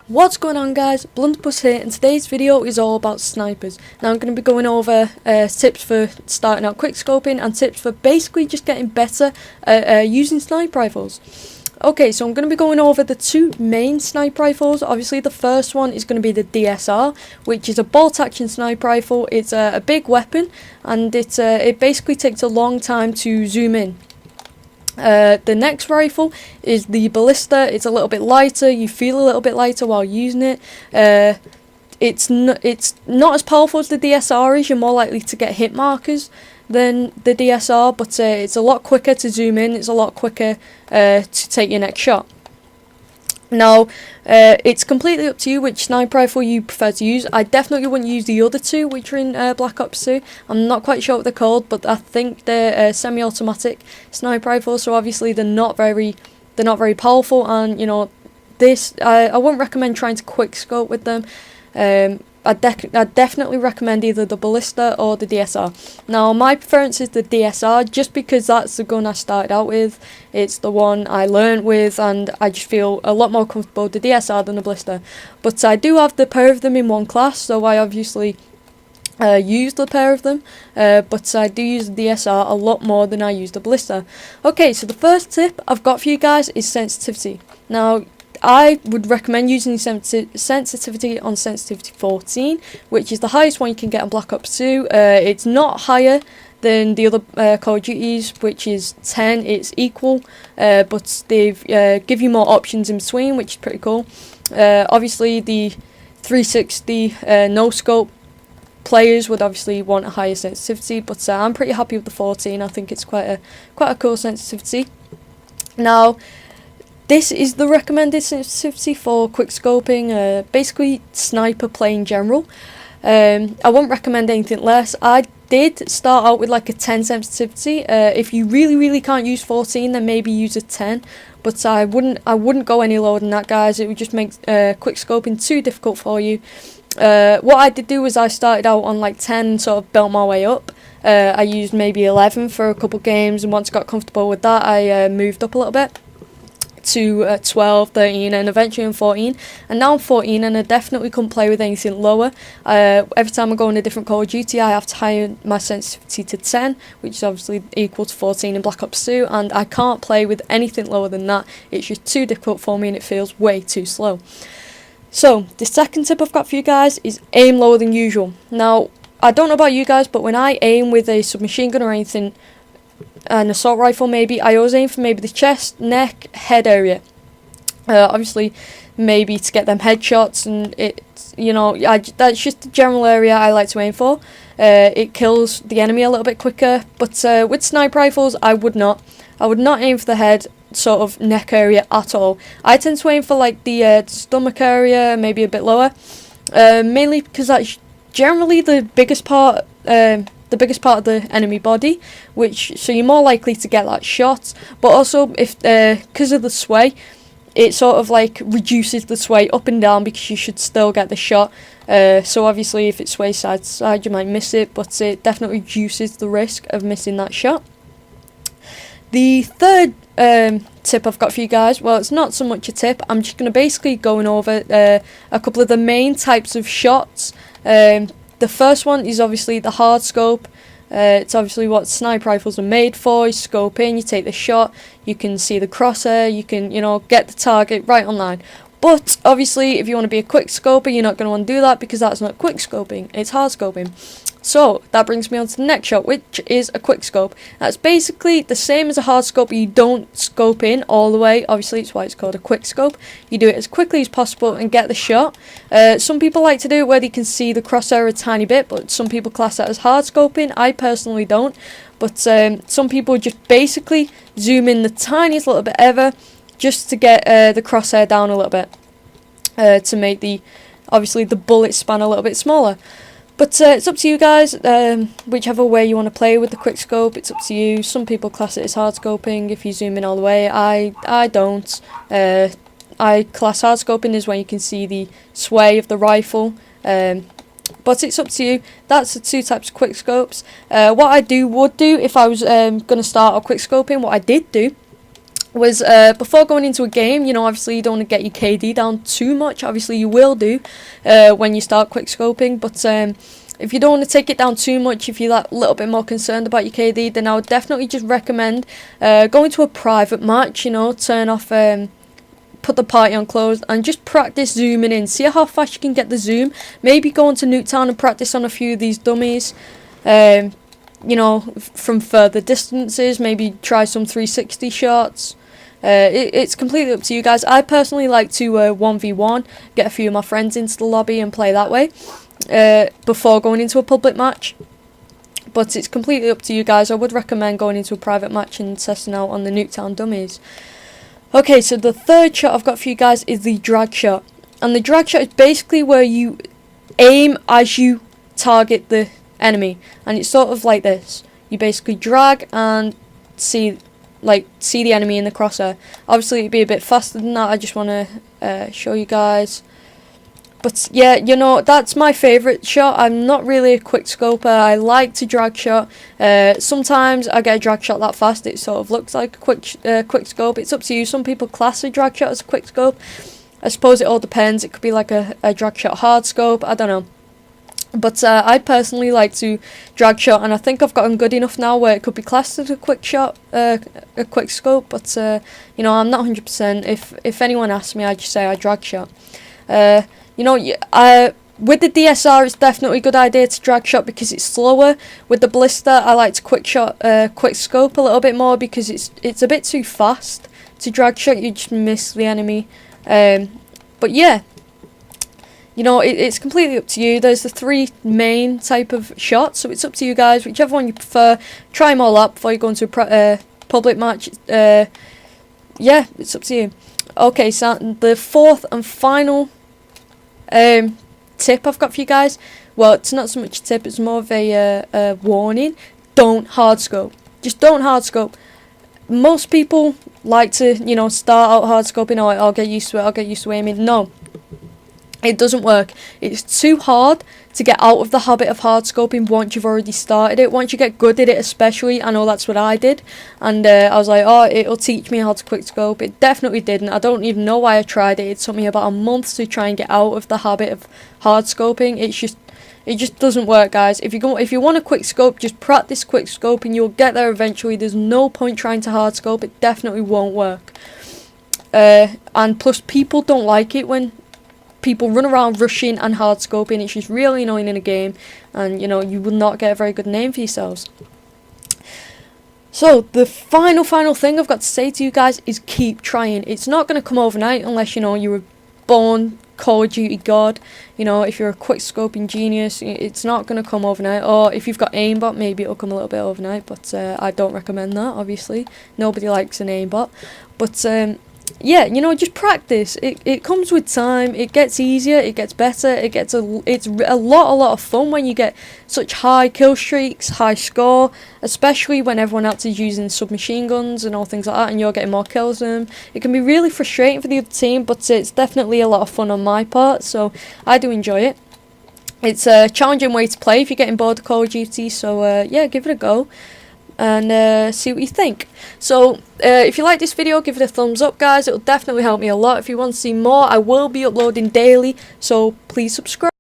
What's going on, guys? Blunderbuss here, and today's video is all about snipers. Now I'm going to be going over tips for starting out quickscoping and tips for basically just getting better at using sniper rifles. Okay, so I'm going to be going over the two main sniper rifles. Obviously the first one is going to be the DSR, which is a bolt action sniper rifle. It's a big weapon, and it basically takes a long time to zoom in. The next rifle is the ballista. It's a little bit lighter. You feel a little bit lighter while using it. It's not as powerful as the DSR is. You're more likely to get hit markers than the DSR, but it's a lot quicker to zoom in. It's a lot quicker to take your next shot. Now, it's completely up to you which sniper rifle you prefer to use. I definitely wouldn't use the other two, which are in Black Ops 2. I'm not quite sure what they're called, but I think they're semi-automatic sniper rifles. So obviously they're not very powerful, and you know, I wouldn't recommend trying to quick scope with them. I definitely recommend either the ballista or the DSR. Now, my preference is the DSR, just because that's the gun I started out with. It's the one I learned with, and I just feel a lot more comfortable with the DSR than the ballista. But I do have the pair of them in one class, so I obviously use the pair of them, but I do use the DSR a lot more than I use the ballista. Okay, so the first tip I've got for you guys is sensitivity. Now, I would recommend using sensitivity on sensitivity 14, which is the highest one you can get on Black Ops 2. It's not higher than the other Call of Duties, which is 10. It's equal, but they've give you more options in between, which is pretty cool. Obviously, the 360 no scope players would obviously want a higher sensitivity, but I'm pretty happy with the 14. I think it's quite a cool sensitivity. Now, this is the recommended sensitivity for quickscoping, basically sniper play in general. I won't recommend anything less. I did start out with like a 10 sensitivity. If you really can't use 14, then maybe use a 10. But I wouldn't go any lower than that, guys. It would just make quickscoping too difficult for you. What I did do was I started out on like 10 and sort of built my way up. I used maybe 11 for a couple games, and once I got comfortable with that, I moved up a little bit to 12, 13, and eventually on 14, and now I'm 14, and I definitely couldn't play with anything lower. Every time I go in a different Call of Duty, I have to higher my sensitivity to 10, which is obviously equal to 14 in Black Ops 2, and I can't play with anything lower than that. It's just too difficult for me, and it feels way too slow. So the second tip I've got for you guys is aim lower than usual. Now, I don't know about you guys, but when I aim with a submachine gun or anything, an assault rifle maybe, I always aim for maybe the chest, neck, head area. Obviously, maybe to get them headshots, and it's, you know, that's just the general area I like to aim for. It kills the enemy a little bit quicker, but with sniper rifles, I would not aim for the head, sort of neck area at all. I tend to aim for like the stomach area, maybe a bit lower, mainly because that's generally the biggest part of the enemy body, so you're more likely to get that shot. But also, if because of the sway, it sort of like reduces the sway up and down, because you should still get the shot. So obviously, if it sways side to side, you might miss it, but it definitely reduces the risk of missing that shot. The third tip I've got for you guys, well, it's not so much a tip. I'm just going to basically going over a couple of the main types of shots. The first one is obviously the hard scope. It's obviously what sniper rifles are made for. You scope in, you take the shot, you can see the crosshair, you can, you know, get the target right online. But obviously, if you want to be a quick scoper, you're not going to want to do that, because that's not quick scoping, it's hard scoping. So that brings me on to the next shot, which is a quick scope. That's basically the same as a hard scope, but you don't scope in all the way. Obviously, it's why it's called a quick scope. You do it as quickly as possible and get the shot. Some people like to do it where they can see the crosshair a tiny bit, but some people class that as hard scoping. I personally don't, but some people just basically zoom in the tiniest little bit ever, just to get the crosshair down a little bit, to make obviously the bullet span a little bit smaller. But it's up to you guys, whichever way you want to play with the quick scope, it's up to you. Some people class it as hard scoping if you zoom in all the way. I don't. I class hard scoping as when you can see the sway of the rifle. But it's up to you. That's the two types of quick scopes. What I would do if I was going to start a quick scoping, what I did do was before going into a game, you know, obviously you don't want to get your KD down too much. Obviously you will do when you start quickscoping, but if you don't want to take it down too much, if you're that little bit more concerned about your KD, then I would definitely just recommend going to a private match, you know, turn off, put the party on closed and just practice zooming in. See how fast you can get the zoom. Maybe go into Nuketown and practice on a few of these dummies, you know, from further distances. Maybe try some 360 shots. It's completely up to you guys. I personally like to 1v1, get a few of my friends into the lobby and play that way before going into a public match. But it's completely up to you guys. I would recommend going into a private match and testing out on the Nuketown dummies. Okay, so the third shot I've got for you guys is the drag shot. And the drag shot is basically where you aim as you target the enemy. And it's sort of like this. You basically drag and see the enemy in the crosshair. Obviously it'd be a bit faster than that. I just want to show you guys. But yeah, you know, that's my favourite shot. I'm not really a quick scoper. I like to drag shot. Sometimes I get a drag shot that fast it sort of looks like a quick scope. It's up to you. Some people class a drag shot as a quick scope. I suppose it all depends. It could be like a drag shot hard scope. I don't know. But I personally like to drag shot, and I think I've gotten good enough now where it could be classed as a quick shot, a quick scope. But you know, I'm not 100%. If anyone asks me, I just say I drag shot. You know, with the DSR, it's definitely a good idea to drag shot because it's slower. With the blister, I like to quick scope a little bit more because it's a bit too fast to drag shot. You just miss the enemy. But yeah, you know, it's completely up to you. There's the 3 main type of shots, so it's up to you guys. Whichever one you prefer, try them all out before you go into a public match. Yeah, it's up to you. Okay, so the fourth and final tip I've got for you guys. Well, it's not so much a tip, it's more of a warning. Don't hard scope. Just don't hard scope. Most people like to, you know, start out hard scoping. Oh, I'll get used to it. I'll get used to aiming. No, it doesn't work. It's too hard to get out of the habit of hard scoping once you've already started it. Once you get good at it, especially, I know that's what I did, and I was like, oh, it'll teach me how to quick scope. It definitely didn't. I don't even know why I tried it. It took me about a month to try and get out of the habit of hard scoping. It just doesn't work, guys. If you want a quick scope, just practice quick scoping. You'll get there eventually. There's no point trying to hard scope. It definitely won't work. And plus, people don't like it when people run around rushing and hard scoping. It's just really annoying in a game, and you know, you will not get a very good name for yourselves. So the final thing I've got to say to you guys is keep trying. It's not going to come overnight unless, you know, you were born Call of Duty god. You know, if you're a quick scoping genius, it's not going to come overnight. Or if you've got aimbot, maybe it'll come a little bit overnight, but I don't recommend that. Obviously nobody likes an aimbot, but yeah, you know, just practice. It comes with time. It gets easier. It gets better. It's a lot of fun when you get such high kill streaks, high score, especially when everyone else is using submachine guns and all things like that, and you're getting more kills than them. It can be really frustrating for the other team, but it's definitely a lot of fun on my part, so I do enjoy it. It's a challenging way to play if you're getting bored of Call of Duty, so yeah, give it a go and see what you think. So if you like this video, give it a thumbs up, guys. It'll definitely help me a lot. If you want to see more, I will be uploading daily, so please subscribe.